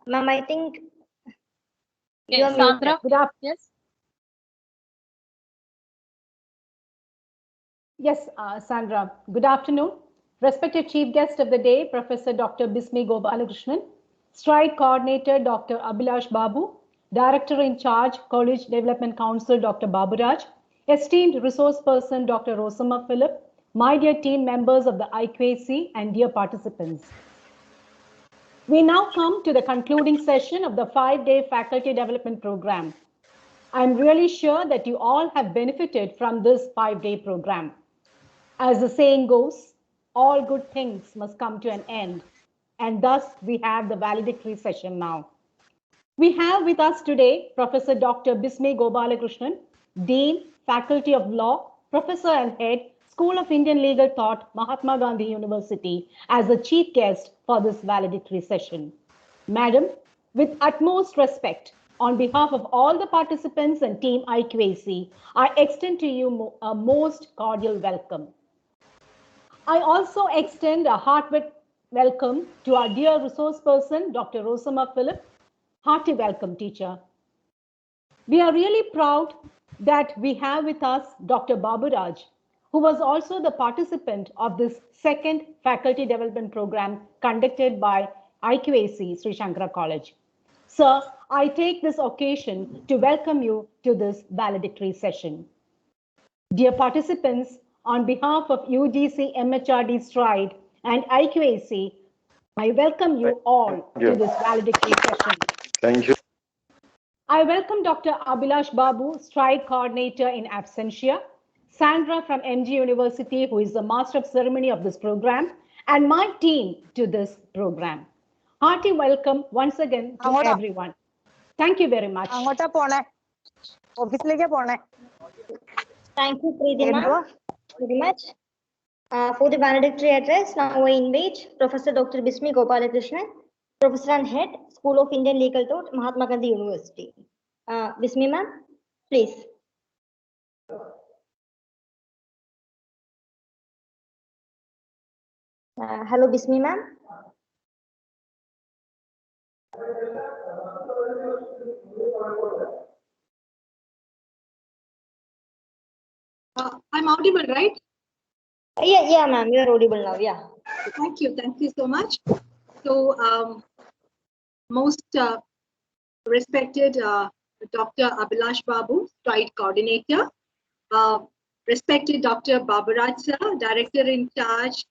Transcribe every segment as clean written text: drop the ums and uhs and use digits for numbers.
Ma'am, I think Yes, Sandra. Good afternoon. Yes. Yes, Sandra. Good afternoon. Respected Chief Guest of the Day, Professor Dr. Bismi Gopalakrishnan, Stride Coordinator Dr. Abhilash Babu, Director in Charge, College Development Council Dr. Baburaj, esteemed resource person Dr. Rosama Philip, my dear team members of the IQAC, and dear participants. We now come to the concluding session of the 5-day faculty development program. I'm really sure that you all have benefited from this 5-day program. As the saying goes, all good things must come to an end, and thus we have the valedictory session now. We have with us today Professor Dr. Bismi Gopalakrishnan, Dean, Faculty of Law, Professor and Head, School of Indian Legal Thought, Mahatma Gandhi University, as the chief guest for this valedictory session. Madam, with utmost respect, on behalf of all the participants and Team IQAC, I extend to you a most cordial welcome. I also extend a heartfelt welcome to our dear resource person, Dr. Rosama Philip. Hearty welcome, teacher. We are really proud that we have with us Dr. Baburaj, who was also the participant of this second faculty development program conducted by IQAC Sri Shankara College. Sir, I take this occasion to welcome you to this valedictory session. Dear participants, on behalf of UGC MHRD Stride and IQAC, I welcome you all to this valedictory session. Thank you. I welcome Dr. Abhilash Babu, Stride Coordinator in absentia, Sandra from MG University, who is the Master of Ceremony of this program, and my team to this program. Hearty welcome once again to everyone. Thank you very much. Thank you, Preeti ma'am, very much. For the valedictory address, now I invite Professor Dr. Bismi Gopalakrishnan, Professor and Head, School of Indian Legal Thought, Mahatma Gandhi University. Bismi ma'am, please. Hello, Bismi ma'am. I'm audible, right? Yeah, ma'am, you are audible now. Yeah. Thank you so much. So, most respected Dr. Abhilash Babu, Stride Coordinator, respected Dr. Baburaj sir, Director in Charge,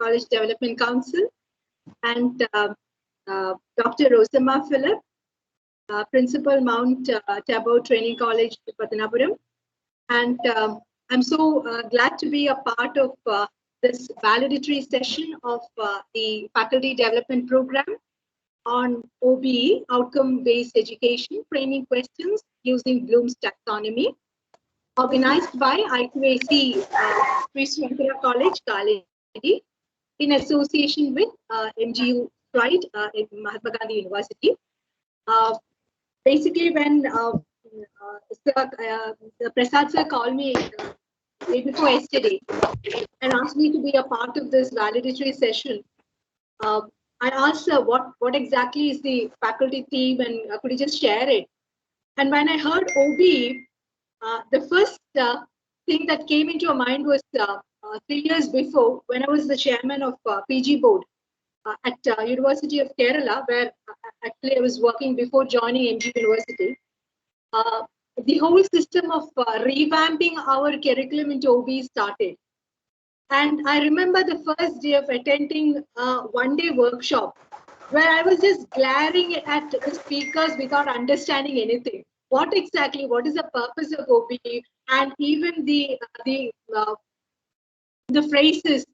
College Development Council, and Dr. Rosama Philip, Principal Mount Tabor Training College, Pathanapuram. And I'm so glad to be a part of this valedictory session of the Faculty Development Program on OBE, Outcome-Based Education, Framing Questions Using Bloom's Taxonomy, organized by IQAC Sri Shankara College, Kaledi, in association with MGU Stride in Mahatma Gandhi University. Basically, when Prasad sir called me day before yesterday and asked me to be a part of this valedictory session, I asked her what exactly is the faculty team and could you just share it? And when I heard OB, the first thing that came into my mind was 3 years before, when I was the chairman of PG board at University of Kerala, where actually I was working before joining MG University. The whole system of revamping our curriculum into OB started. And I remember the first day of attending a one-day workshop where I was just glaring at the speakers without understanding anything. What is the purpose of OB, and even the phrases,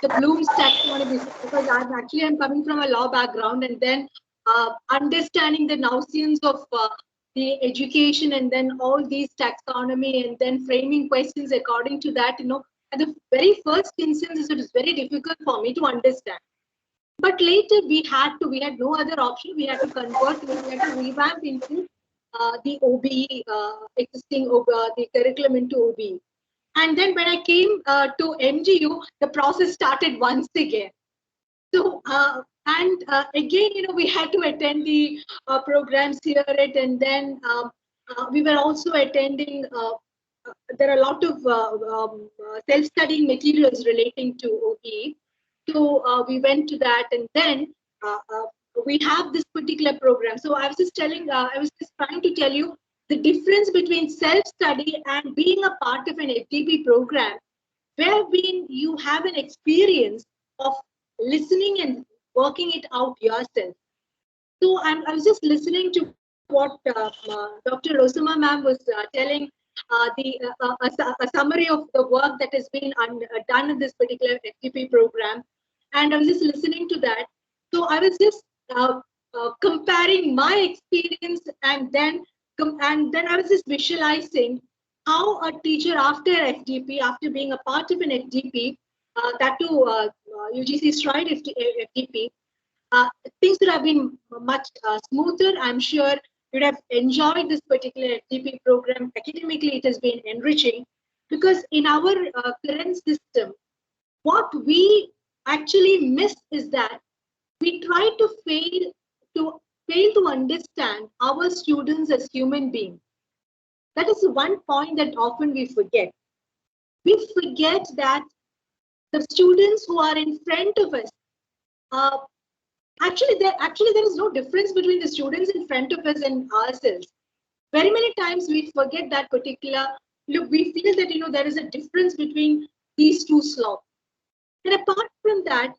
the Bloom's taxonomy, because I'm coming from a law background, and then understanding the nouns of the education, and then all these taxonomy, and then framing questions according to that, at the very first instance, it was very difficult for me to understand. But later we had no other option. We had to convert, we had to revamp into the OBE, existing the curriculum into OBE. And then when I came to MGU, the process started once again. So And again, we had to attend the programs here and then we were also attending. There are a lot of self-studying materials relating to OBE. So we went to that, and then we have this particular program. So I was just trying to tell you the difference between self-study and being a part of an FDP program, wherein you have an experience of listening and working it out yourself. So I was just listening to what Dr. Rosama ma'am was telling, a summary of the work that has been done in this particular FDP program. And I was just listening to that. So I was just comparing my experience, and then I was just visualizing how a teacher after FDP, after being a part of an FDP, that too UGC Stride FDP, things would have been much smoother. I'm sure you'd have enjoyed this particular FDP program. Academically, it has been enriching, because in our current system, what we actually miss is that we try to fail to understand our students as human beings. That is one point that often we forget. We forget that the students who are in front of us, actually there is no difference between the students in front of us and ourselves. Very many times we forget that particular look. We feel that there is a difference between these two slopes. And apart from that,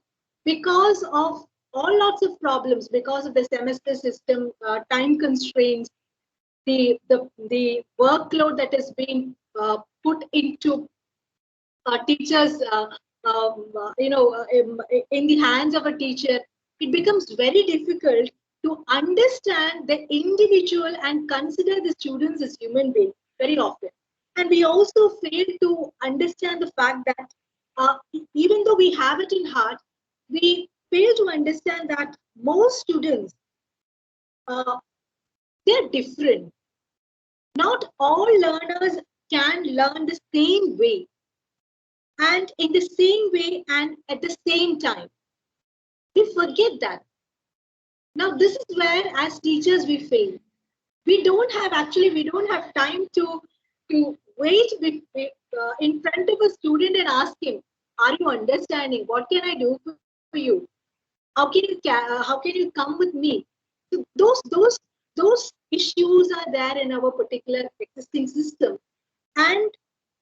because of all lots of problems, because of the semester system, time constraints, the workload that has been put into teachers, in the hands of a teacher, it becomes very difficult to understand the individual and consider the students as human beings very often. And we also fail to understand the fact that even though we have it in heart, we fail to understand that most students, they're different. Not all learners can learn the same way, and in the same way and at the same time. We forget that. Now, this is where, as teachers, we fail. We don't have time to wait in front of a student and ask him, "Are you understanding? What can I do for you? How can you come with me?" So those issues are there in our particular existing system, and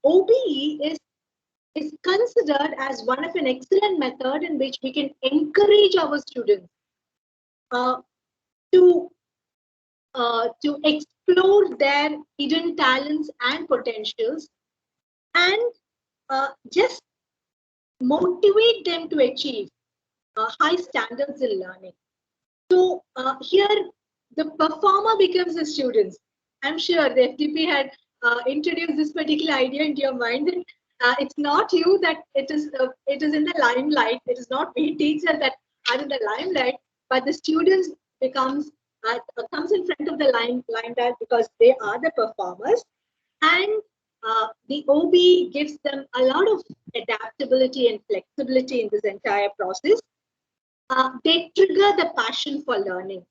OBE is considered as one of an excellent method in which we can encourage our students to explore their hidden talents and potentials, and just motivate them to achieve high standards in learning. So here, the performer becomes the students. I'm sure the FDP had introduced this particular idea into your mind that it's not you that it is in the limelight. It is not we teachers that are in the limelight, but the students comes in front of the limelight because they are the performers, and the OB gives them a lot of adaptability and flexibility in this entire process. They trigger the passion for learning.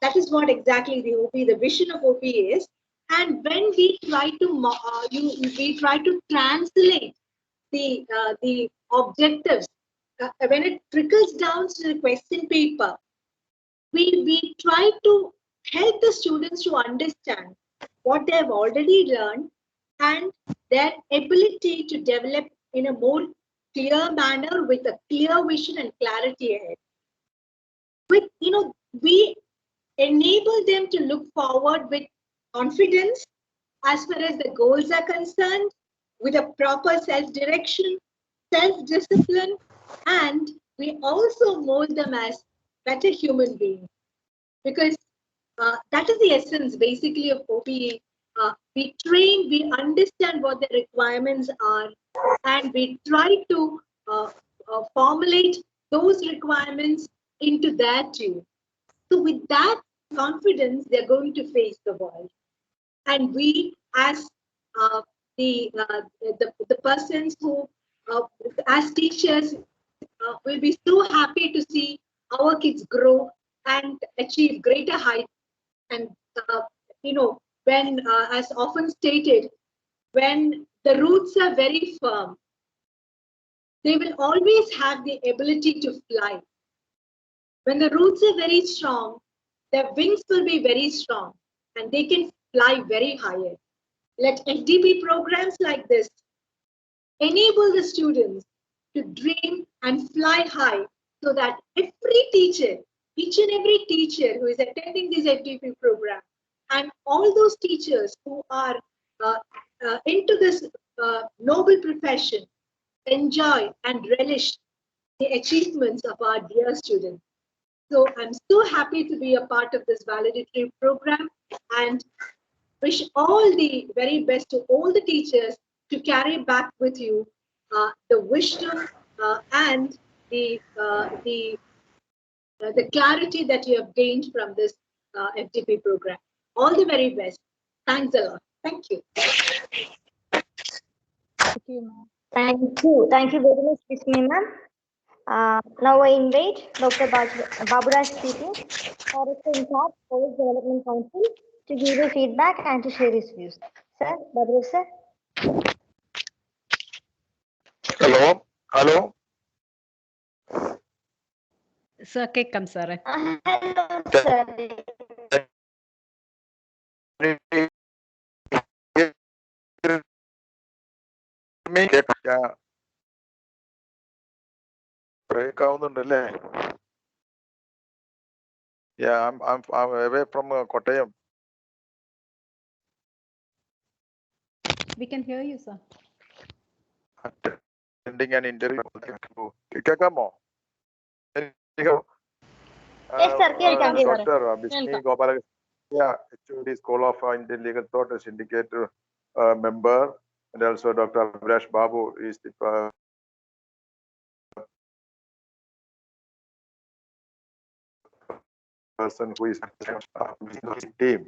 That is what exactly the vision of OB is. And when we try to translate the objectives, when it trickles down to the question paper, we try to help the students to understand what they have already learned and their ability to develop in a more clear manner with a clear vision and clarity ahead. We enable them to look forward with confidence as far as the goals are concerned, with a proper self-direction, self-discipline, and we also mold them as better human beings, because that is the essence basically of OBE. We train, we understand what the requirements are, and we try to formulate those requirements into their tune. So with that confidence, they're going to face the world. And we, as the persons who, as teachers, will be so happy to see our kids grow and achieve greater heights. And when, as often stated, when the roots are very firm, they will always have the ability to fly. When the roots are very strong, their wings will be very strong and they can fly very higher. Let FDP programs like this enable the students to dream and fly high, so that every teacher, each and every teacher who is attending this FDP program, and all those teachers who are into this noble profession, enjoy and relish the achievements of our dear students. So I'm so happy to be a part of this valedictory program, and wish all the very best to all the teachers to carry back with you the wisdom and the clarity that you have gained from this FDP program. All the very best. Thanks a lot. Thank you. Thank you, ma'am. Thank you. Thank you very much, Bismi ma'am. Now I invite Dr. Baburaj speaking, Director in charge, College Development Council, to give the feedback and to share his views. Sir, Baburaj sir. Hello, hello. Sir, കേൾക്കാം സാറേ. Hello, sir. Break ആവുന്നുണ്ടല്ലേ? Yeah, I'm away from Kottayam. We can hear you, sir. Attending an interview. കേൾക്കാമോ? Yes, sir. കേൾക്കാം. Dr. Bismi Gopalakrishnan, yeah, HOD School of Indian Legal Thought Syndicate member, and also Dr. Abhilash Babu is the person who is the team,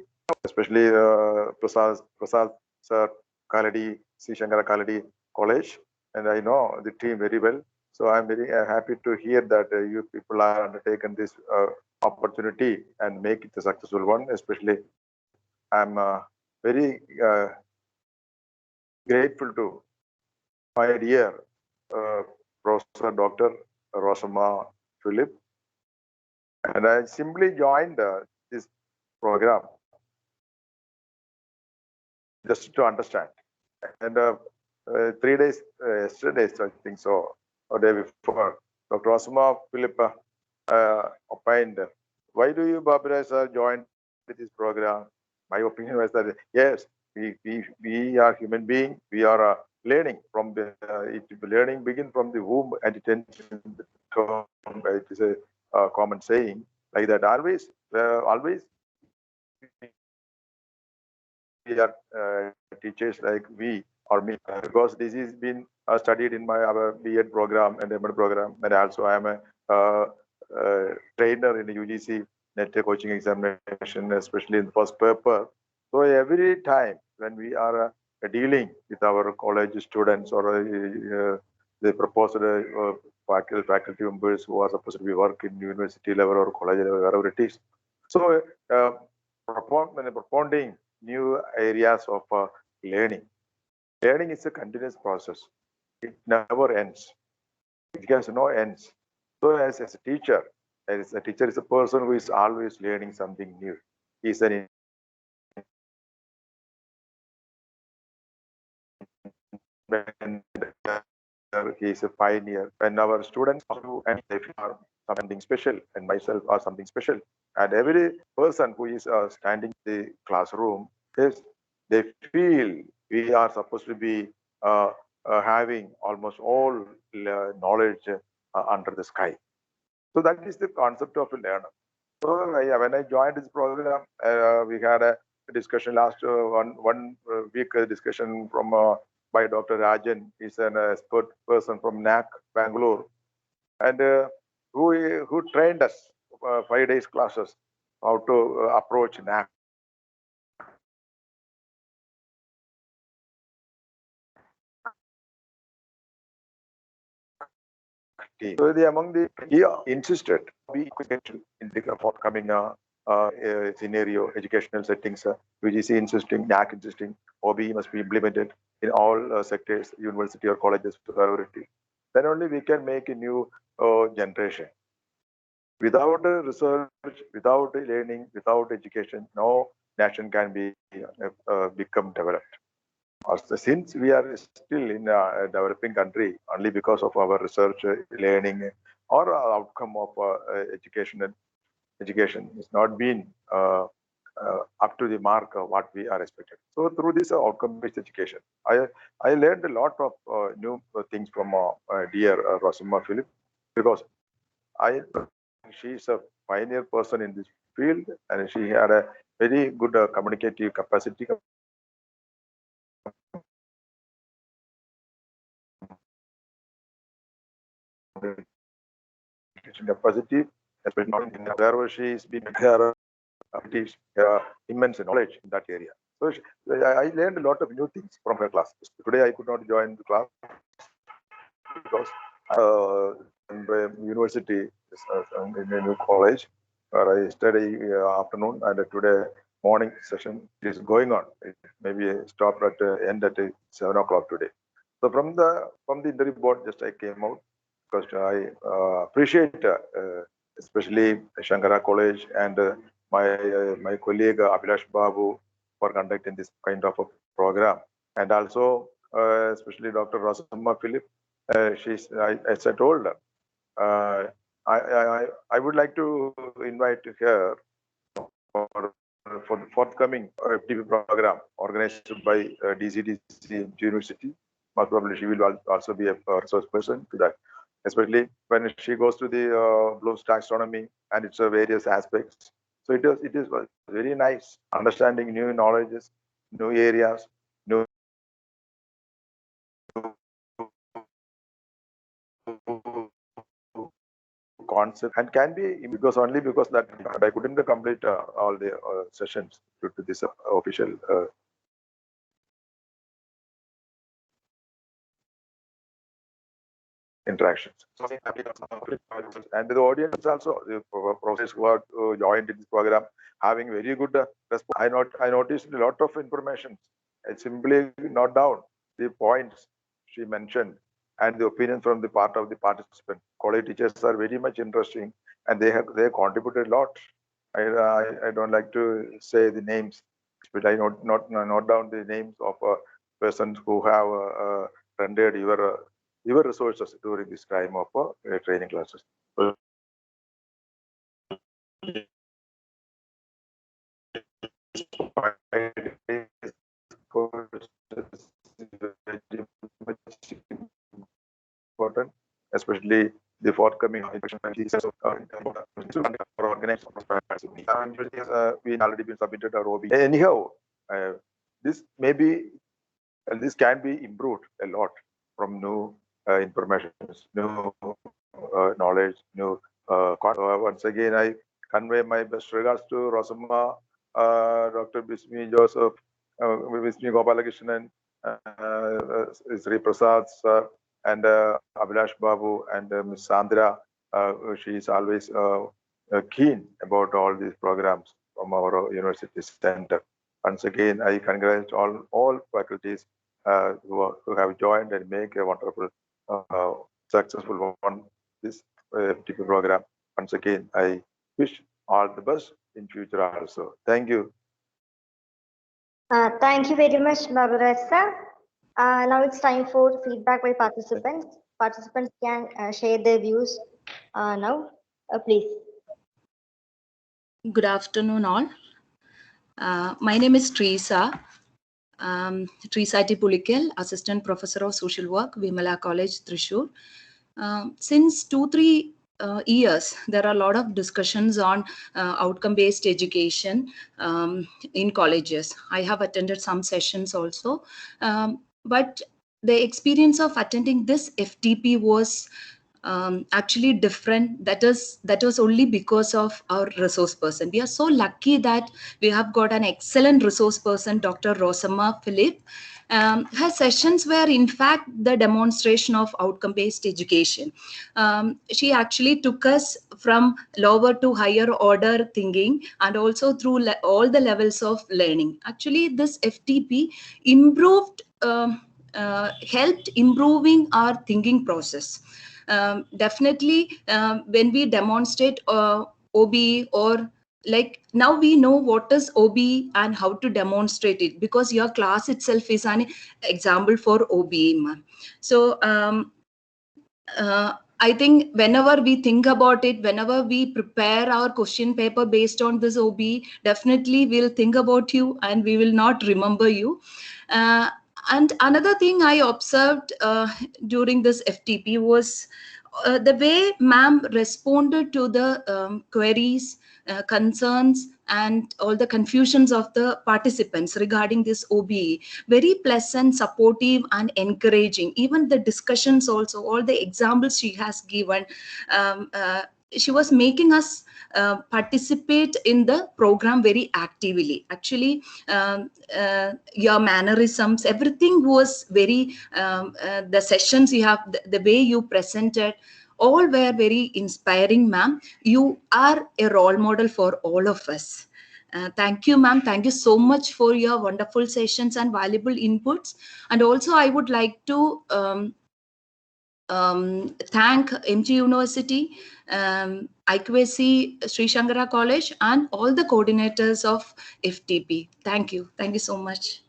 especially Prasad Sir Kaladi, C. Shankara Kaladi College, and I know the team very well. So I'm very happy to hear that you people are undertaken this opportunity and make it a successful one. Especially, I'm very grateful to my dear Professor Dr. Rosama Philip, and I simply joined this program just to understand. And 3 days yesterday, I think so, or day before, Dr. Rosama Philip opined, why do you, Baburaj sir, join with this program? My opinion was that, yes, we are human beings, we are learning from the, learning begin from the womb and it ends in the tomb. It is a common saying like that. Always we are teachers like we or me, because this is been studied in my our B.Ed program and M.Ed program, and also I am a trainer in the UGC NET coaching examination, especially in the first paper. So every time when we are dealing with our college students or the proposed faculty members who are supposed to be work in university level or college level, wherever it is. So propounding new areas of learning. Learning is a continuous process. It never ends. It has no ends. So as a teacher is a person who is always learning something new. He's an he is a pioneer. When our students do and they are something special, and myself are something special, and every person who is standing in the classroom is, they feel we are supposed to be having almost all knowledge under the sky. So that is the concept of a learner. So when I joined this program, we had a discussion last one week discussion from by Dr. Rajan. He's an expert person from NAC Bangalore, and who trained us 5 days classes how to approach NAC. team. So he insisted we in the forthcoming scenario, educational settings, UGC insisting, NAC insisting, OBE must be implemented in all sectors, university or colleges, wherever it is. Then only we can make a new generation. Without research, without learning, without education, no nation can be become developed. Since we are still in a developing country, only because of our research, learning, or outcome of education is not been up to the mark of what we are expected. So through this outcome-based education, I learned a lot of new things from dear Rosamma Philip, because she is a pioneer person in this field, and she had a very good communicative capacity. Capacity, especially wherever she is being her immense knowledge in that area. So I learned a lot of new things from her class. Today I could not join the class because in the university in a new college where I study afternoon, and today morning session is going on. It maybe stop at end at 7 o'clock today. So from the interview board, just I came out because I appreciate especially Shankara College and my colleague Abhilash Babu for conducting this kind of a program, and also especially Dr. Rosamma Philip. As I told her, I would like to invite her for the forthcoming FTP program organized by DCDC University. Most probably she will also be a resource person to that, especially when she goes to the Bloom's taxonomy and its various aspects. So it is very nice understanding new knowledges, new areas, new concept, and can be because that I couldn't complete all the sessions due to this official interactions. And the audience also, the professors who are joined in this program, having very good response. I noticed a lot of information. I simply note down the points she mentioned and the opinions from the part of the participant. College teachers are very much interesting, and they contributed a lot. I don't like to say the names, but I note down the names of persons who have rendered your resources during this time of training classes. Important, especially the forthcoming we already been submitted our OB. Anyhow, this can be improved a lot from new information, new knowledge, new once again I convey my best regards to Rosamma, Dr. Bismi Joseph, Bismi Gopalakrishnan, Sri Prasad sir, and Abhilash Babu, and Ms. Sandra. She is always keen about all these programs from our university center. Once again, I congratulate all faculties who have joined and make a wonderful, successful one this FTP program. Once again, I wish all the best in future also. Thank you. Thank you very much, Baburaj sir. Now it's time for feedback by participants. Participants can share their views now, please. Good afternoon, all. My name is Teresa. Teresa T. Pulikal, Assistant Professor of Social Work, Vimala College, Thrissur. Since 2-3 years, there are a lot of discussions on outcome-based education in colleges. I have attended some sessions also, but the experience of attending this FTP was actually different. That was only because of our resource person. We are so lucky that we have got an excellent resource person, Dr. Rosamma Philip. Her sessions were in fact the demonstration of outcome-based education. She actually took us from lower to higher order thinking, and also through all the levels of learning. Actually, this FTP improved, helped improving our thinking process. Definitely, when we demonstrate OBE, or like now we know what is OBE and how to demonstrate it, because your class itself is an example for OBE. So I think whenever we think about it, whenever we prepare our question paper based on this OBE, definitely we'll think about you and we will not remember you. And another thing I observed during this FTP was the way ma'am responded to the queries, concerns, and all the confusions of the participants regarding this OBE. Very pleasant, supportive, and encouraging. Even the discussions also, all the examples she has given, she was making us participate in the program very actively. Actually, your mannerisms, everything was very, the sessions you have, the way you presented, all were very inspiring, ma'am. You are a role model for all of us. Thank you, ma'am. Thank you so much for your wonderful sessions and valuable inputs. And also, I would like to thank MG University, IQAC, Sri Shankara College, and all the coordinators of FTP. Thank you. Thank you so much.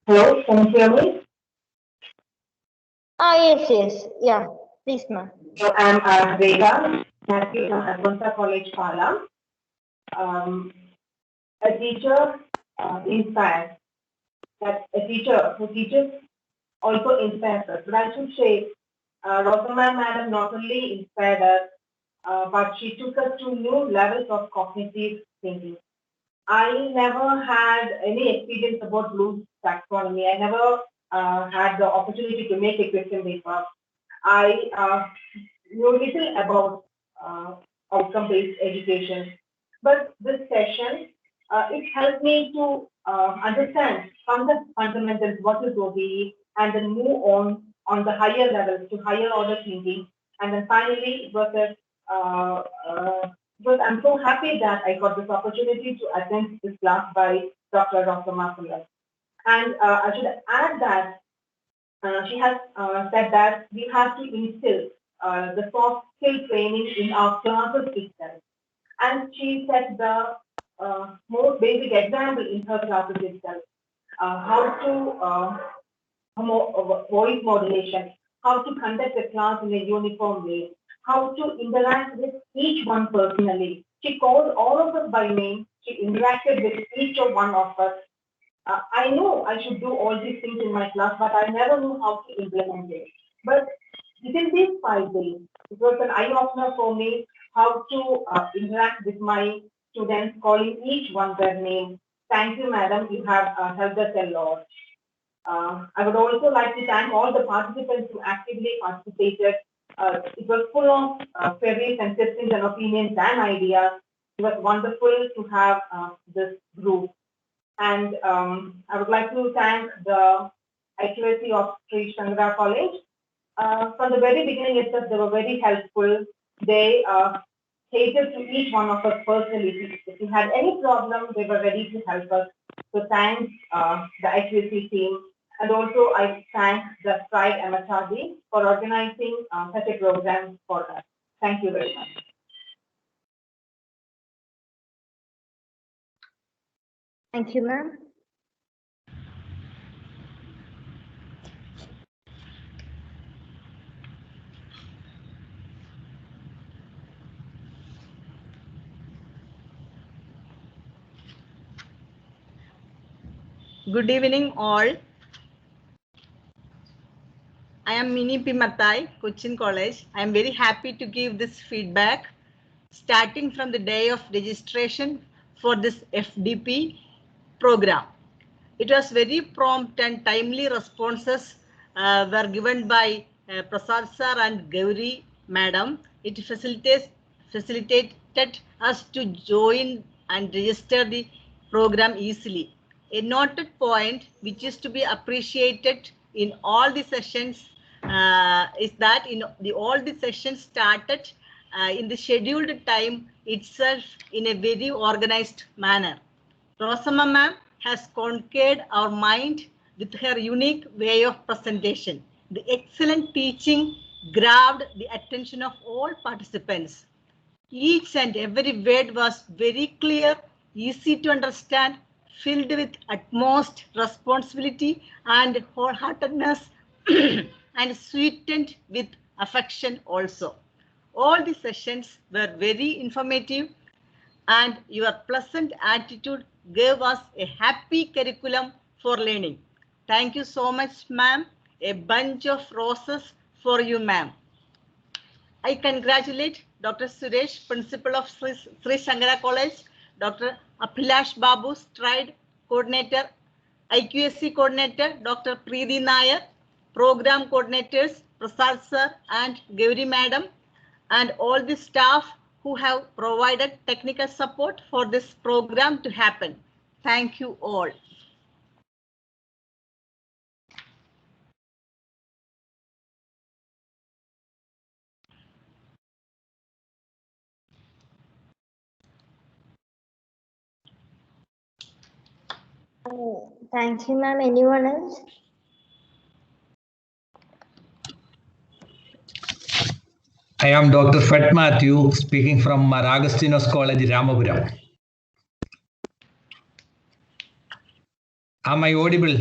Hello, can you hear me? Yes. Yeah, please, ma'am. So I'm Veda, Matthew from Advanta College, Pala. A teacher inspires. That a teacher who teaches also inspires us. But I should say, Rosamma Madam not only inspired us, but she took us to new levels of cognitive thinking. I never had any experience about Bloom's taxonomy. I never had the opportunity to make a question paper. I knew little about outcome-based education, but this session, it helped me to understand from the fundamentals what is OBE, and then move on the higher levels to higher order thinking, and then finally it was a but I'm so happy that I got this opportunity to attend this class by Dr. Philip. And I should add that she has said that we have to instill the soft skill training in our classes itself. And she set the most basic example in her classes itself. How to voice modulation, how to conduct a class in a uniform way, how to interact with each one personally. She called all of us by name. She interacted with each one of us. I know I should do all these things in my class, but I never knew how to implement it. But within these 5 days, it was an eye-opener for me how to interact with my students, calling each one their name. Thank you, madam. You have helped us a lot. I would also like to thank all the participants who actively participated. It was full of queries and questions and opinions and ideas. It was wonderful to have this group. And I would like to thank the IQAC of Sri Shankara College. From the very beginning itself, they were very helpful. They catered to each one of us personally. If you had any problem, they were ready to help us. So thanks the IQAC team. And also I thank the Stride MHRD for organizing such a program for us. Thank you very much. Thank you, ma'am. Good evening, all. I am Mini P. Mathai, Cochin College. I am very happy to give this feedback starting from the day of registration for this FDP program. It was very prompt and timely responses were given by Prasad sir and Gauri madam. It facilitated us to join and register the program easily. A noted point which is to be appreciated in all the sessions is that all the sessions started in the scheduled time itself in a very organized manner. Rosamma ma'am has conquered our mind with her unique way of presentation. The excellent teaching grabbed the attention of all participants. Each and every word was very clear, easy to understand, filled with utmost responsibility and wholeheartedness, and sweetened with affection also. All the sessions were very informative, and your pleasant attitude gave us a happy curriculum for learning. Thank you so much, ma'am. A bunch of roses for you, ma'am. I congratulate Dr. Suresh, Principal of Sri Shankara College, Dr. Abhilash Babu, Stride Coordinator, IQSC Coordinator, Dr. Preeti Nair, Program Coordinators, Prasad Sir and Gauri Madam, and all the staff who have provided technical support for this program to happen. Thank you all. Thank you, ma'am. Anyone else? I am Dr. Fred Matthew, speaking from Agastinos College, Ramapuram. Am I audible?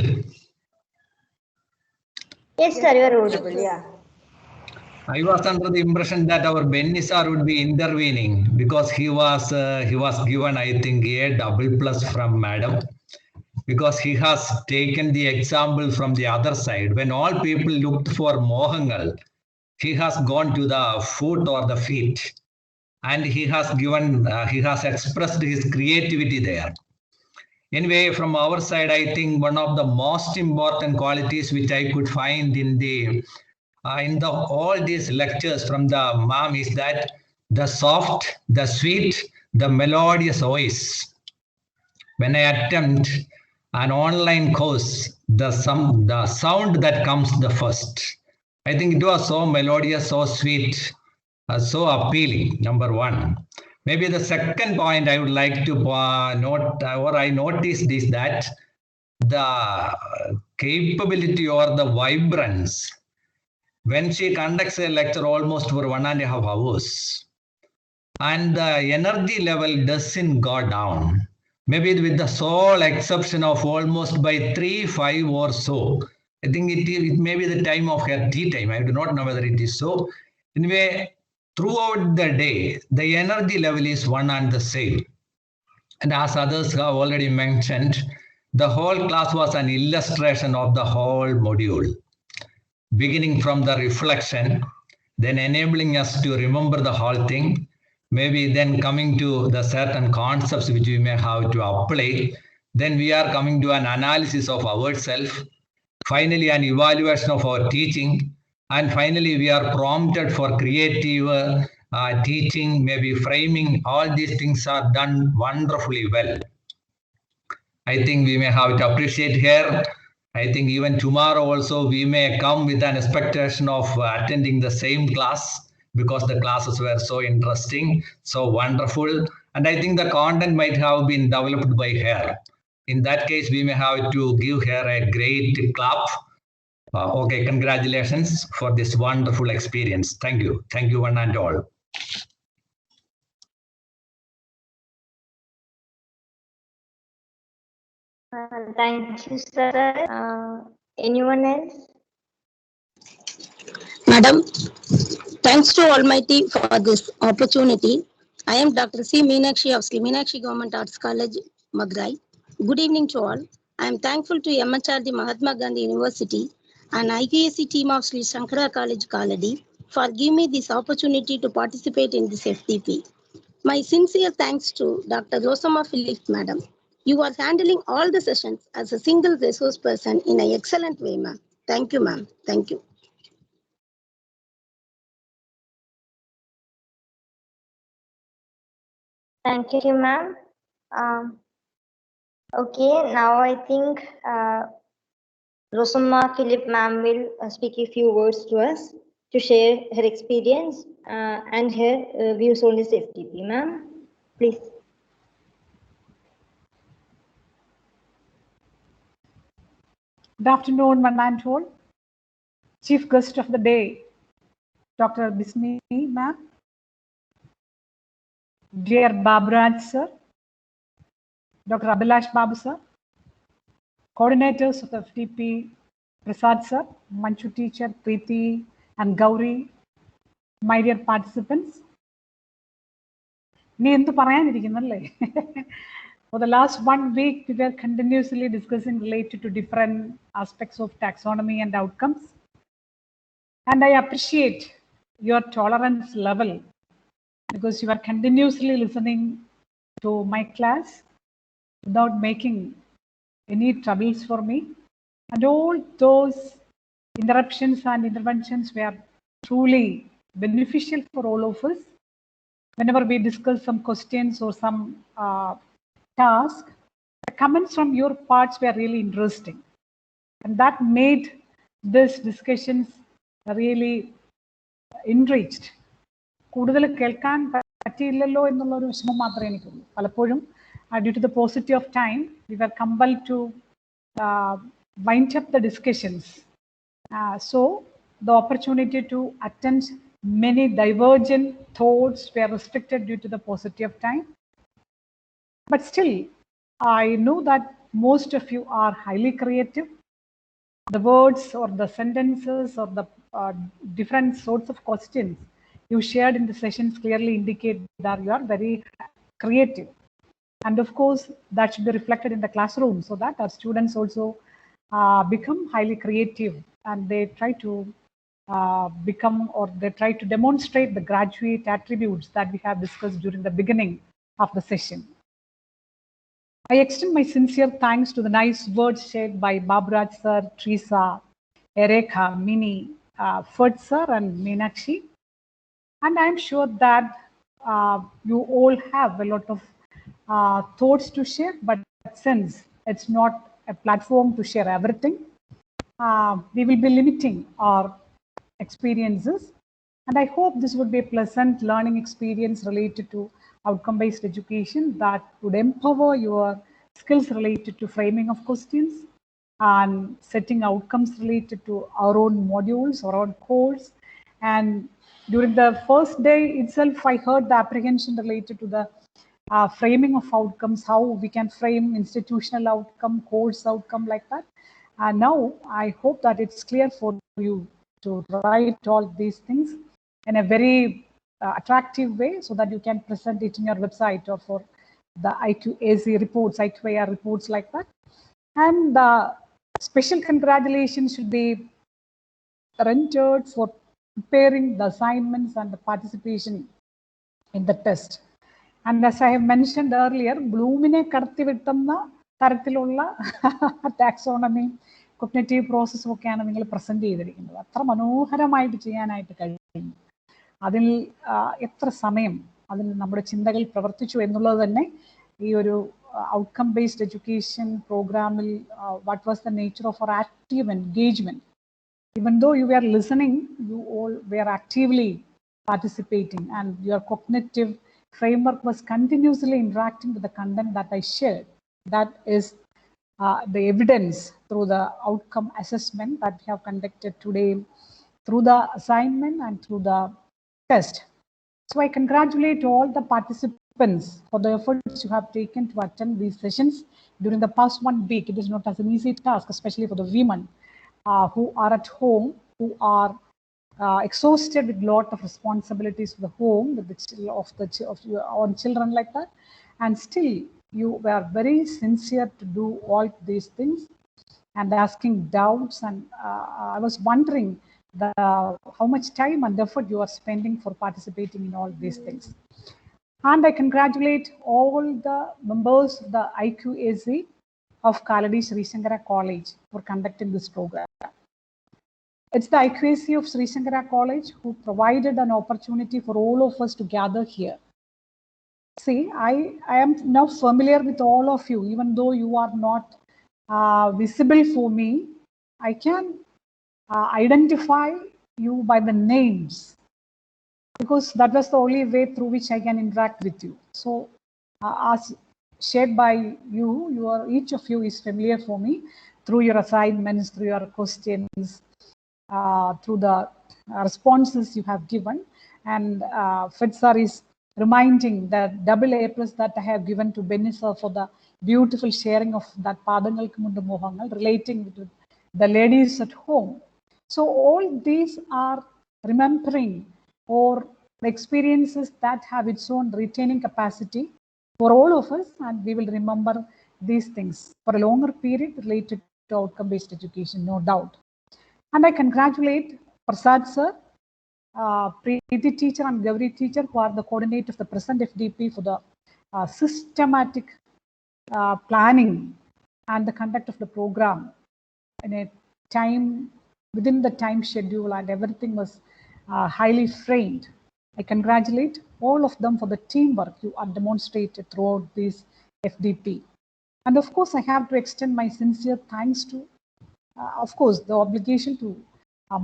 Yes, sir, you are audible. Yeah. I was under the impression that our Benny sir would be intervening because he was given, I think, a double plus from madam, because he has taken the example from the other side. When all people looked for Mohangal, he has gone to the foot or the feet, and he has given, he has expressed his creativity there. Anyway, from our side, I think one of the most important qualities which I could find in all these lectures from the ma'am is that the soft, the sweet, the melodious voice. When I attempt an online course, the sound that comes the first. I think it was so melodious, so sweet, so appealing, number one. Maybe the second point I would like to note, or I noticed, is that the capability or the vibrance when she conducts a lecture almost for 1.5 hours, and the energy level doesn't go down. Maybe with the sole exception of almost by 3-5 or so. I think it may be the time of her tea time. I do not know whether it is so. Anyway, throughout the day, the energy level is one and the same. And as others have already mentioned, the whole class was an illustration of the whole module, beginning from the reflection, then enabling us to remember the whole thing, maybe then coming to the certain concepts which we may have to apply. Then we are coming to an analysis of ourselves, finally an evaluation of our teaching, and finally we are prompted for creative teaching, maybe framing. All these things are done wonderfully well. I think we may have to appreciate here. I think even tomorrow also we may come with an expectation of attending the same class, because the classes were so interesting, so wonderful. And I think the content might have been developed by her. In that case, we may have to give her a great clap. Okay, congratulations for this wonderful experience. Thank you. Thank you one and all. Thank you, sir. Anyone else? Madam, thanks to Almighty for this opportunity. I am Dr. C. Meenakshi of Sri Meenakshi Government Arts College, Madurai. Good evening to all. I am thankful to MHRD Mahatma Gandhi University and IQAC team of Sri Shankara College, Kaladi, for giving me this opportunity to participate in this FTP. My sincere thanks to Dr. Rosama Phillips, Madam. You are handling all the sessions as a single resource person in an excellent way, ma'am. Thank you, ma'am. Thank you. Thank you, ma'am. Okay, now I think Rosama Philip ma'am will speak a few words to us to share her experience and her views on this FTP. Ma'am, please. Good afternoon, one and all. Chief guest of the day, Dr. Bismi ma'am, dear Baburaj sir, Dr. Abhilash Babu sir, coordinators of the FTP, Prasad sir, Manchu teacher, Preeti and Gauri, my dear participants. For the last 1 week, we were continuously discussing related to different aspects of taxonomy and outcomes. And I appreciate your tolerance level because you are continuously listening to my class without making any troubles for me. And all those interruptions and interventions were truly beneficial for all of us. Whenever we discuss some questions or some task, the comments from your parts were really interesting. And that made these discussions really enriched. കൂടുതൽ കേൾക്കാൻ പറ്റിയില്ലല്ലോ എന്നുള്ള ഒരു വിഷമം മാത്രമേ എനിക്കുള്ളൂ. പലപ്പോഴും due to the paucity of time, we were compelled to wind up the discussions. So the opportunity to attend many divergent thoughts were restricted due to the paucity of time. But still, I know that most of you are highly creative. The words or the sentences or the different sorts of questions you shared in the sessions clearly indicate that you are very creative. And of course, that should be reflected in the classroom so that our students also become highly creative and they try to become or they try to demonstrate the graduate attributes that we have discussed during the beginning of the session. I extend my sincere thanks to the nice words shared by Baburaj sir, Teresa, Erekha, Mini, Ferd sir and Meenakshi. And I'm sure that you all have a lot of thoughts to share, but since it's not a platform to share everything, we will be limiting our experiences. And I hope this would be a pleasant learning experience related to outcome-based education that would empower your skills related to framing of questions and setting outcomes related to our own modules, our own course. And during the first day itself, I heard the apprehension related to the framing of outcomes, how we can frame institutional outcome, course outcome like that. And now I hope that it's clear for you to write all these things in a very attractive way so that you can present it in your website or for the IQAC reports, IQAR reports like that. And special congratulations should be rendered for preparing the assignments and the participation in the test. And as I have mentioned earlier, Bloomine kadatti vittunna തരത്തിലുള്ള taxonomy cognitive പ്രോസസ്സും ഒക്കെയാണ് നിങ്ങൾ present ചെയ്തിരിക്കുന്നത്. അത്ര മനോഹരമായിട്ട് ചെയ്യാനായിട്ട് കഴിയും. അതിൽ എത്ര സമയം അതിൽ നമ്മുടെ ചിന്തകൾ പ്രവർത്തിച്ചു എന്നുള്ളത് തന്നെ ഈ ഒരു ഔട്ട്കം ബേസ്ഡ് എഡ്യൂക്കേഷൻ പ്രോഗ്രാമിൽ what was the nature of our active engagement. Even though you were listening, you all were actively participating and your cognitive framework was continuously interacting with the content that I shared. That is the evidence through the outcome assessment that we have conducted today through the assignment and through the test. So I congratulate all the participants for the efforts you have taken to attend these sessions during the past 1 week. It is not as an easy task, especially for the women who are at home, who are exhausted with lot of responsibilities for the home, with the of your own children like that, and still you were very sincere to do all these things. and asking doubts. And I was wondering how much time and effort you are spending for participating in all these things. And I congratulate all the members of the IQAC of Kaladi Sri Shankara College for conducting this program. It's the IQAC of Sri Shankara College who provided an opportunity for all of us to gather here. See, I am now familiar with all of you, even though you are not visible for me. I can identify you by the names, because that was the only way through which I can interact with you. So as shared by you, each of you is familiar for me through your assignments, through your questions, through the responses you have given. And Fed is reminding that double A+ that I have given to Benny sir for the beautiful sharing of that Padangalku Mundu Mohangal relating to the ladies at home. So all these are remembering or experiences that have its own retaining capacity for all of us, and we will remember these things for a longer period related to outcome-based education, no doubt. And I congratulate Prasad sir, Preeti teacher and Gauri teacher, who are the coordinator of the present FDP for the systematic planning and the conduct of the program in a time, within the time schedule, and everything was highly framed. I congratulate all of them for the teamwork you are demonstrated throughout this FDP. And of course, I have to extend my sincere thanks to, of course, the obligation to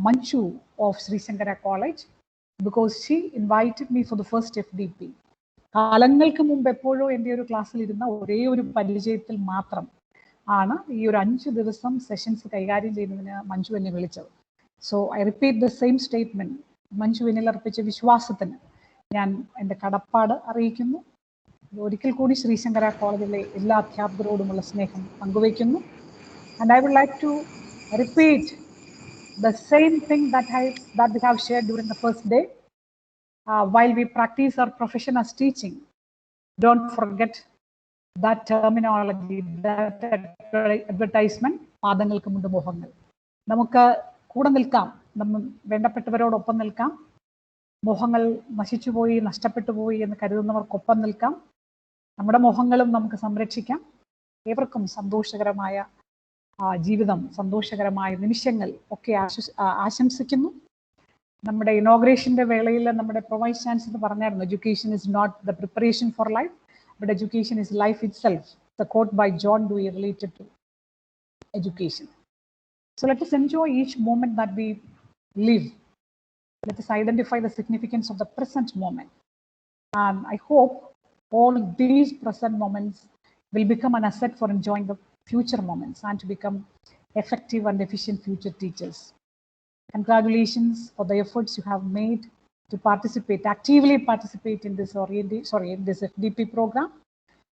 Manchu of Sri Shankara College, because she invited me for the first FDP. കാലങ്ങൾക്ക് മുമ്പ് എപ്പോഴോ എൻ്റെ ഒരു ക്ലാസ്സിൽ ഇരുന്ന ഒരേ ഒരു പരിചയത്തിൽ മാത്രം ആണ് ഈ ഒരു 5 ദിവസം സെഷൻസ് കൈകാര്യം ചെയ്യുന്നതിന് മഞ്ജു എന്നെ വിളിച്ചത്. So I repeat the same statement. Manju എന്നിൽ അർപ്പിച്ച വിശ്വാസത്തിന് ഞാൻ എൻ്റെ കടപ്പാട് അറിയിക്കുന്നു. ഒരിക്കൽ കൂടി ശ്രീശങ്കര കോളേജിലെ എല്ലാ അധ്യാപകരോടുമുള്ള സ്നേഹം പങ്കുവയ്ക്കുന്നു. And I would like to repeat the same thing that we have shared during the first day. While we practice our profession as teaching, don't forget that terminology, that advertisement, പാദങ്ങൾക്ക് മുണ്ട് മോഹങ്ങൾ. നമുക്ക് കൂടെ നിൽക്കാം, വേണ്ടപ്പെട്ടവരോടൊപ്പം നിൽക്കാം. മോഹങ്ങൾ നശിച്ചുപോയി, നഷ്ടപ്പെട്ടു പോയി എന്ന് കരുതുന്നവർക്കൊപ്പം നിൽക്കാം. നമ്മുടെ മോഹങ്ങളും നമുക്ക് സംരക്ഷിക്കാം. ഏവർക്കും സന്തോഷകരമായ ജീവിതം, സന്തോഷകരമായ നിമിഷങ്ങൾ ഒക്കെ ആശംസിക്കുന്നു. നമ്മുടെ ഇനോഗ്രേഷന്റെ വേളയിൽ നമ്മുടെ പ്രൊവൈസ് ചാൻസലർ പറഞ്ഞായിരുന്നു, education is not the preparation for life, but education is life itself. The quote by John Dewey related to education. So let us enjoy each moment that we live. Let us identify the significance of the present moment. And I hope all these present moments will become an asset for enjoying the future moments and to become effective and efficient future teachers. Congratulations for the efforts you have made to actively participate in this this FDP program.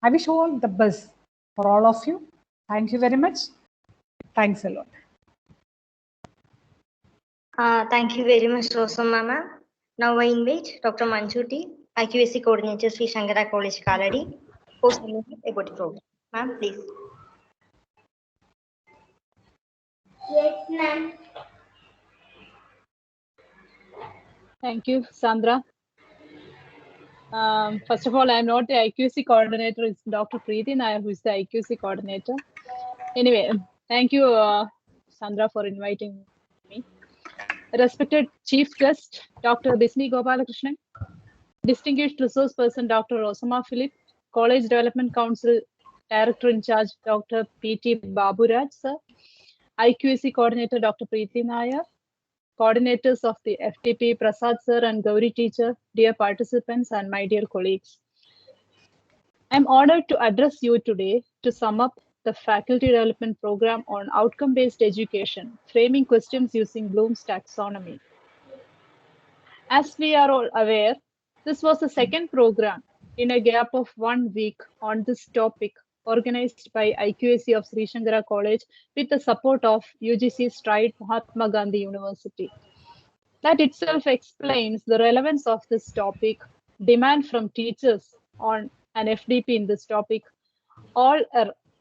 I wish all the best for all of you. Thank you very much. Thanks a lot. Thank you very much, Rosam Mama. Now I invite Dr. Manju T, IQAC Coordinator, Sri Shankara College, Kaladi, for about the program. Ma'am, please. Yes, ma'am. Thank you, Sandra. First of all, I'm not the IQAC coordinator. It's Dr. Preeti Nair who is the IQAC coordinator. Anyway, thank you, Sandra, for inviting me. Respected Chief Guest, Dr. Bismi Gopalakrishnan, Distinguished Resource Person, Dr. Rosama Philip, College Development Council Director in Charge, Dr. P.T. Baburaj, sir, IQAC Coordinator, Dr. Preeti Nair, coordinators of the FDP, Prasad sir and Gauri teacher, dear participants and my dear colleagues. I'm honored to address you today to sum up the faculty development program on outcome-based education, framing questions using Bloom's taxonomy. As we are all aware, this was the second program in a gap of 1 week on this topic, organized by IQAC of Sri Shankara College with the support of UGC Stride Mahatma Gandhi University. That itself explains the relevance of this topic, demand from teachers on an FDP in this topic, all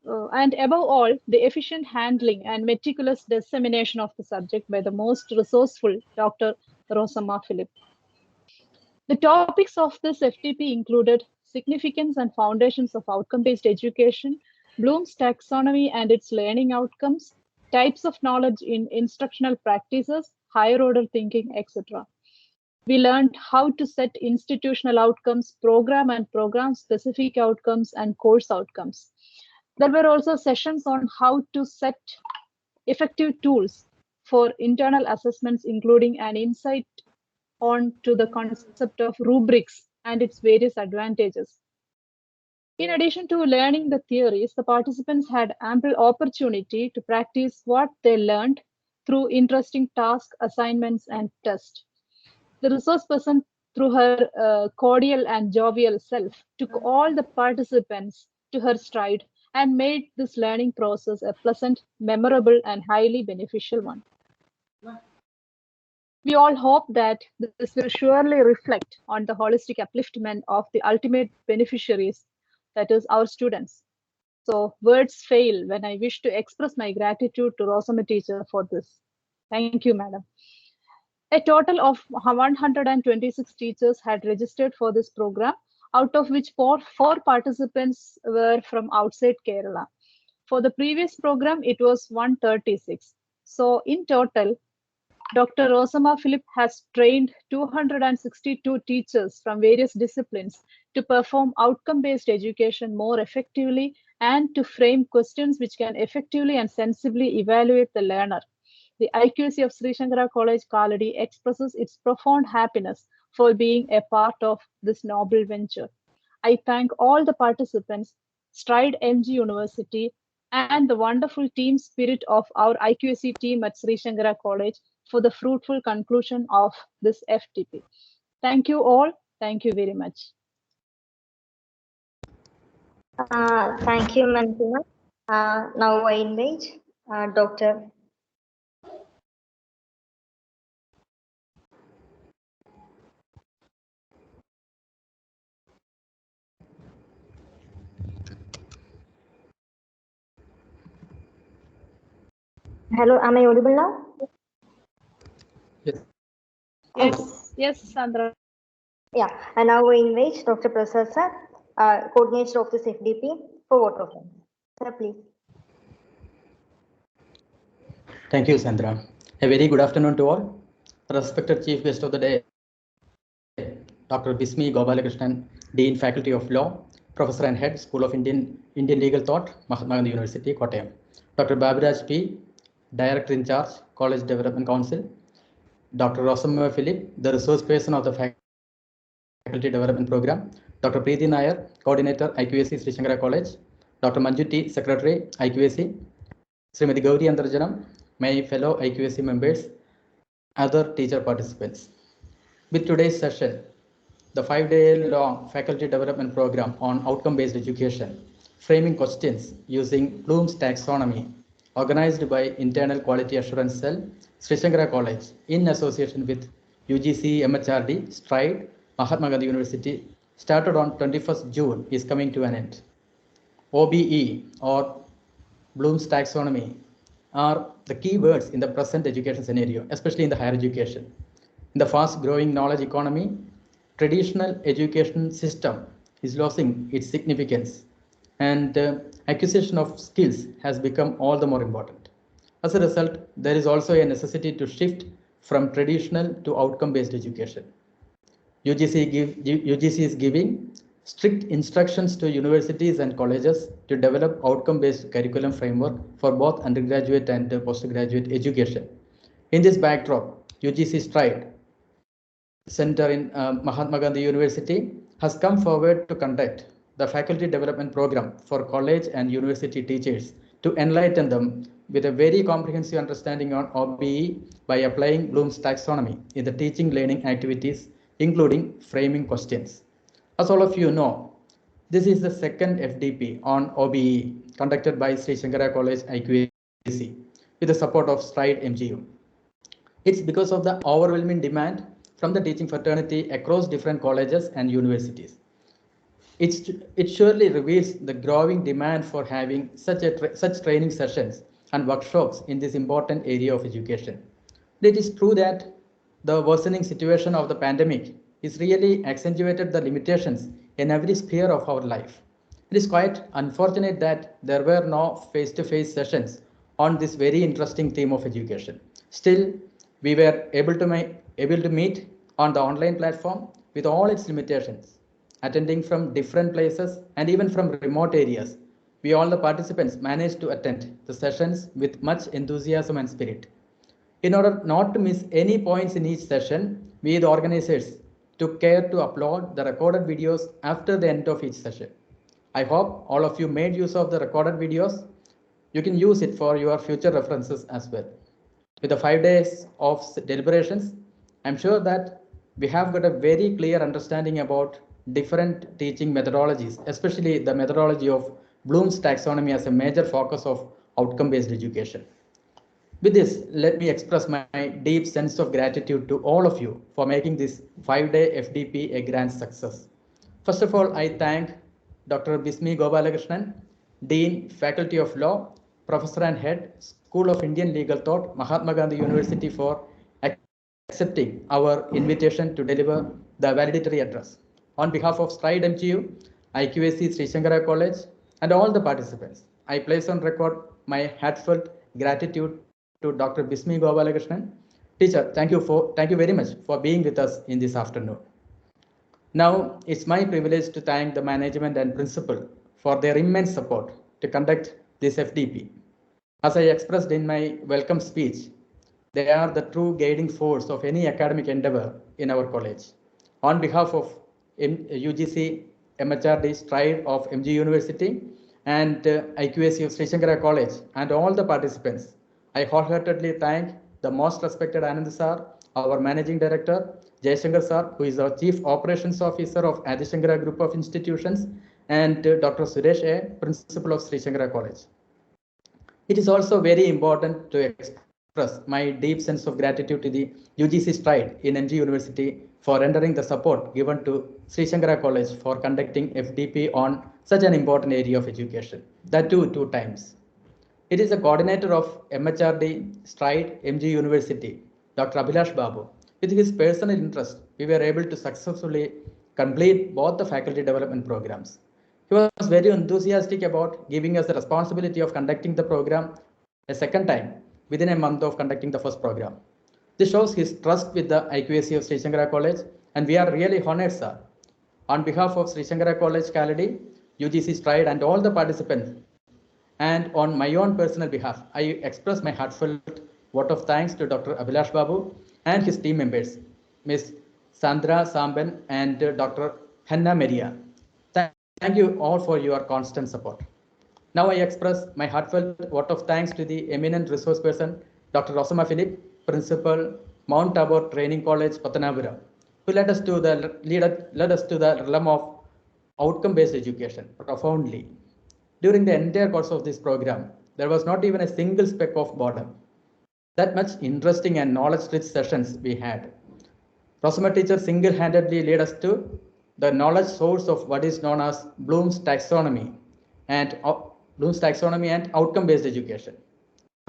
and above all, the efficient handling and meticulous dissemination of the subject by the most resourceful Dr. Rosama Philip. The topics of this FTP included significance and foundations of outcome-based education, Bloom's taxonomy and its learning outcomes, types of knowledge in instructional practices, higher order thinking, etc. We learned how to set institutional outcomes, program and program-specific outcomes, and course outcomes. There were also sessions on how to set effective tools for internal assessments, including an insight on to the concept of rubrics and its various advantages. In addition to learning the theories, the participants had ample opportunity to practice what they learned through interesting tasks, assignments, and tests. The resource person, through her cordial and jovial self, took all the participants to her stride and made this learning process a pleasant, memorable, and highly beneficial one. We all hope that this will surely reflect on the holistic upliftment of the ultimate beneficiaries, that is, our students. So words fail when I wish to express my gratitude to Rosama teacher for this. Thank you, madam. A total of 126 teachers had registered for this program, out of which four participants were from outside Kerala. For the previous program, it was 136. So in total, Dr. Rosama Philip has trained 262 teachers from various disciplines to perform outcome-based education more effectively and to frame questions which can effectively and sensibly evaluate the learner. The IQAC of Sri Shankara College, Kaladi expresses its profound happiness for being a part of this noble venture. I thank all the participants, Stride MG University, and the wonderful team spirit of our IQAC team at Sri Shankara College for the fruitful conclusion of this FTP. Thank you all. Thank you very much. Thank you, Mantima. Now I invite Dr. Hello, am I audible now? Yes, Sandra. Yeah, and now I invite Dr. Prasad sir, coordinator of this FDP, for vote of thanks. Sir, please. Thank you, Sandra. A very good afternoon to all. Respected Chief Guest of the day, Dr. Bismi Gopalakrishnan, Dean Faculty of Law, Professor and Head, School of Indian Legal Thought, Mahatma Gandhi University, Kottayam. Dr. Babiraj P, Director in Charge, College Development Council. Dr. Rosama Philip, the resource person of the Faculty Development Program. Dr. Preeti Nair, Coordinator, IQAC, Sri Shankara College. Dr. Manju T, Secretary, IQAC. Srimati Gauri Andarjanam, my fellow IQAC members, other teacher participants. With today's session, the 5-day-long faculty development program on outcome-based education, framing questions using Bloom's taxonomy, organized by Internal Quality Assurance Cell, Sri Shankara College, in association with UGC, MHRD, Stride, Mahatma Gandhi University, started on 21st June, is coming to an end. OBE, or Bloom's taxonomy, are the key words in the present education scenario, especially in the higher education. In the fast-growing knowledge economy, traditional education system is losing its significance, and acquisition of skills has become all the more important. As a result, there is also a necessity to shift from traditional to outcome-based education. UGC is giving strict instructions to universities and colleges to develop outcome-based curriculum framework for both undergraduate and postgraduate education. In this backdrop, UGC Stride Center in Mahatma Gandhi University has come forward to conduct the faculty development program for college and university teachers to enlighten them with a very comprehensive understanding on OBE by applying Bloom's taxonomy in the teaching learning activities, including framing questions. As all of you know, this is the second FDP on OBE conducted by Sri Shankara College IQAC with the support of Stride MGU. It's because of the overwhelming demand from the teaching fraternity across different colleges and universities. It surely reveals the growing demand for having such training sessions and workshops in this important area of education. It is true that the worsening situation of the pandemic is really accentuated the limitations in every sphere of our life. It is quite unfortunate that there were no face-to-face sessions on this very interesting theme of education. Still, we were able to meet on the online platform with all its limitations, attending from different places and even from remote areas. We all the participants managed to attend the sessions with much enthusiasm and spirit. In order not to miss any points in each session, we the organizers took care to upload the recorded videos after the end of each session. I hope all of you made use of the recorded videos. You can use it for your future references as well. With the 5 days of deliberations, I'm sure that we have got a very clear understanding about different teaching methodologies, especially the methodology of Bloom's taxonomy as a major focus of outcome-based education. With this, let me express my deep sense of gratitude to all of you for making this 5-day FDP a grand success. First of all, I thank Dr. Bismi Gopalakrishnan, Dean, Faculty of Law, Professor and Head, School of Indian Legal Thought, Mahatma Gandhi University for accepting our invitation to deliver the valedictory address. On behalf of Stride MGU, IQAC Sri Shankara College, and all the participants, I place on record my heartfelt gratitude to Dr. Bismi Gopalakrishnan. Teacher, thank you very much for being with us in this afternoon. Now, it's my privilege to thank the management and principal for their immense support to conduct this FDP. As I expressed in my welcome speech, they are the true guiding force of any academic endeavor in our college. On behalf of UGC, MHRD, Stride of MG University, and IQAC of Sri Shankara College, and all the participants, I wholeheartedly thank the most respected Anand Sir, our Managing Director, Jayashankar Sir, who is our Chief Operations Officer of Adi Shankara Group of Institutions, and Dr. Suresh A, Principal of Sri Shankara College. It is also very important to express my deep sense of gratitude to the UGC Stride in MG University for rendering the support given to Sri Shankara College for conducting FDP on such an important area of education, that too 2 times. It is the coordinator of MHRD Stride MG University, Dr. Abhilash Babu. With his personal interest, we were able to successfully complete both the faculty development programs. He was very enthusiastic about giving us the responsibility of conducting the program a second time within a month of conducting the first program. This shows his trust with the IQAC of Sri Shankara College, and we are really honored, sir. On behalf of Sri Shankara College, Kaladi, UGC Stride, and all the participants, and on my own personal behalf, I express my heartfelt vote of thanks to Dr. Abhilash Babu and his team members, Ms. Sandra Samban and Dr. Henna Maria. Thank you all for your constant support. Now I express my heartfelt vote of thanks to the eminent resource person, Dr. Rosama Philip, Principal, Mount Tabor Training College, Patanapuram, who led us to the realm of outcome-based education profoundly. During the entire course of this program, there was not even a single speck of boredom. That much interesting and knowledge-rich sessions we had. Rosama teacher single-handedly led us to the knowledge source of what is known as Bloom's taxonomy and outcome-based education.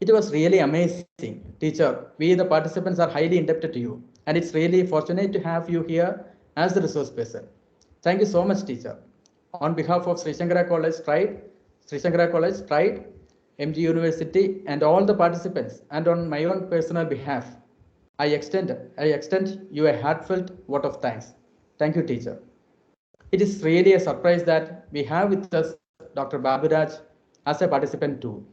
It was really amazing, teacher. We, the participants, are highly indebted to you, and it's really fortunate to have you here as the resource person. Thank you so much, teacher. On behalf of Sri Shankara College, Stride, MG University, and all the participants, and on my own personal behalf, I extend you a heartfelt vote of thanks. Thank you, teacher. It is really a surprise that we have with us Dr. Baburaj as a participant too,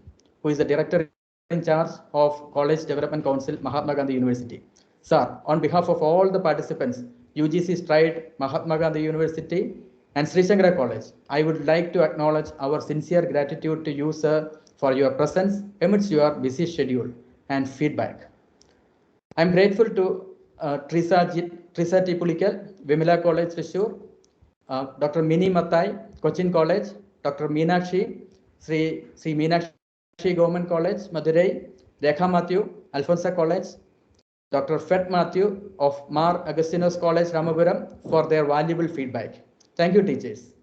who is the director in charge of College Development Council, Mahatma Gandhi University. Sir, on behalf of all the participants, UGC Stride, Mahatma Gandhi University, and Sri Shankara College, I would like to acknowledge our sincere gratitude to you, sir, for your presence amidst your busy schedule and feedback. I'm grateful to Teresa T. Pulikal, Vimala College, Thrissur, Dr. Mini Mathai, Cochin College, Dr. Meenakshi, Sri Meenakshi Government College, Madurai, Rekha Matthew, Alfonsa College, Dr. Fred Matthew of Mar Agustinos College, Ramapuram, for their valuable feedback. Thank you, teachers.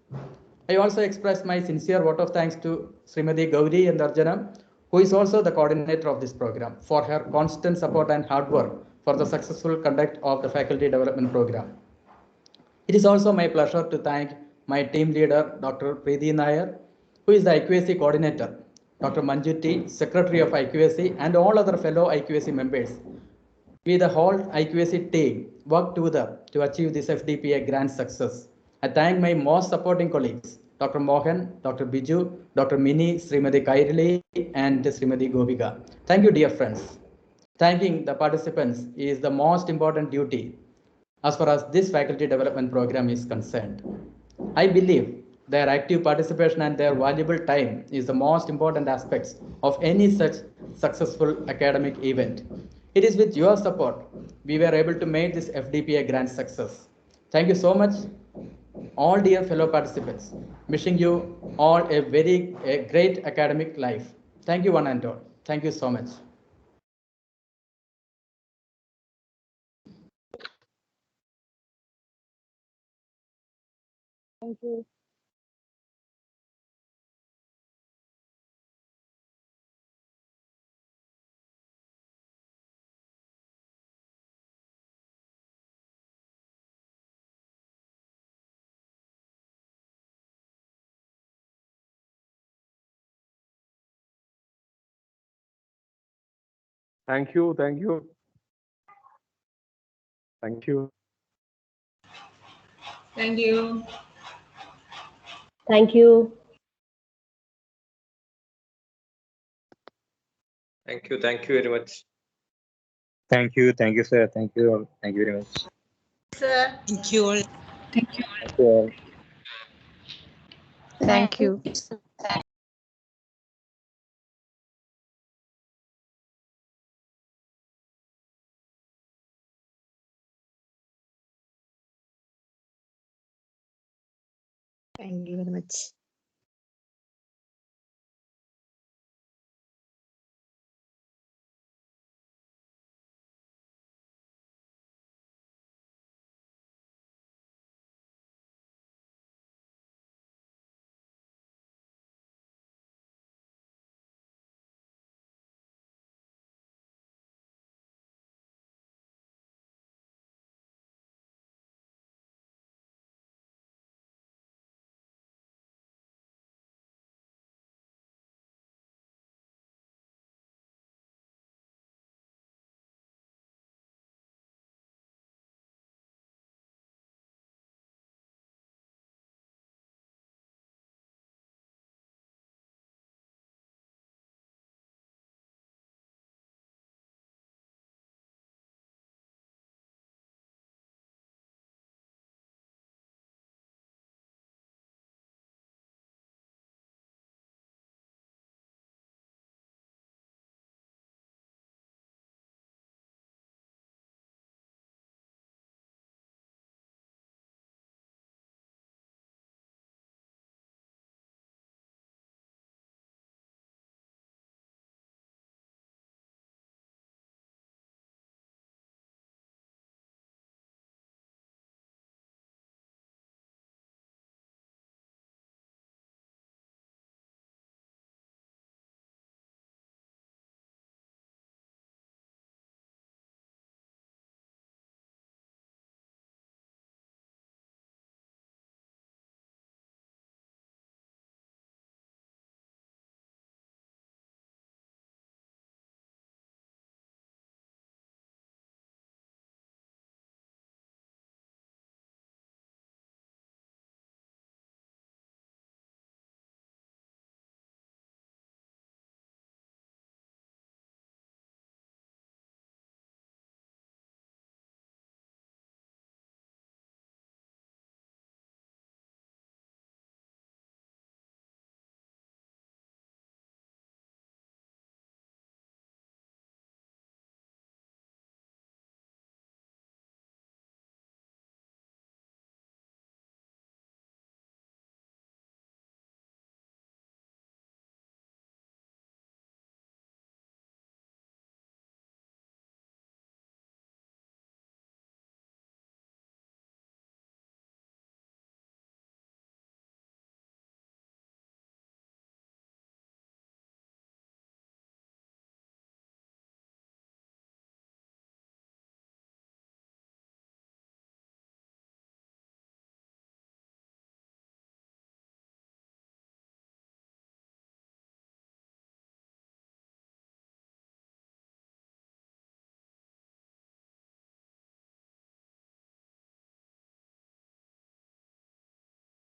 I also express my sincere vote of thanks to Srimati Gauri and Arjana, who is also the coordinator of this program, for her constant support and hard work for the successful conduct of the faculty development program. It is also my pleasure to thank my team leader, Dr. Preeti Nair, who is the IQAC coordinator, Dr. Manju T, Secretary of IQAC, and all other fellow IQAC members. We, the whole IQAC team, work together to achieve this FDPA grand success. I thank my most supporting colleagues, Dr. Mohan, Dr. Biju, Dr. Mini, Srimati Kairali, and Srimati Gobika. Thank you, dear friends. Thanking the participants is the most important duty as far as this faculty development program is concerned. I believe their active participation and their valuable time is the most important aspects of any such successful academic event. It is with your support we were able to make this FDP a grand success. Thank you so much, all dear fellow participants. Wishing you all a great academic life. Thank you one and all. Thank you so much. Thank you. Thank you. Thank you. Thank you. Thank you. Thank you. Thank you. Thank you very much. Thank you, sir. Thank you all. Thank you very much. Sir. Thank you all. Thank you. Thank you all. Thank you. Thank you very much.